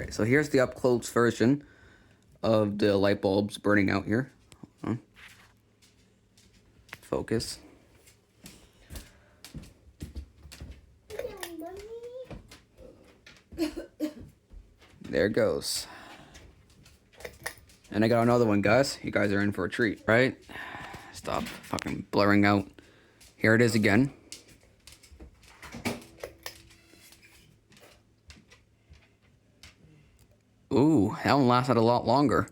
Alright, so here's the up close version of the light bulbs burning out here. Focus. There it goes. And I got another one, guys. You guys are in for a treat, right? Stop fucking blurring out. Here it is again. Ooh, that one lasted a lot longer.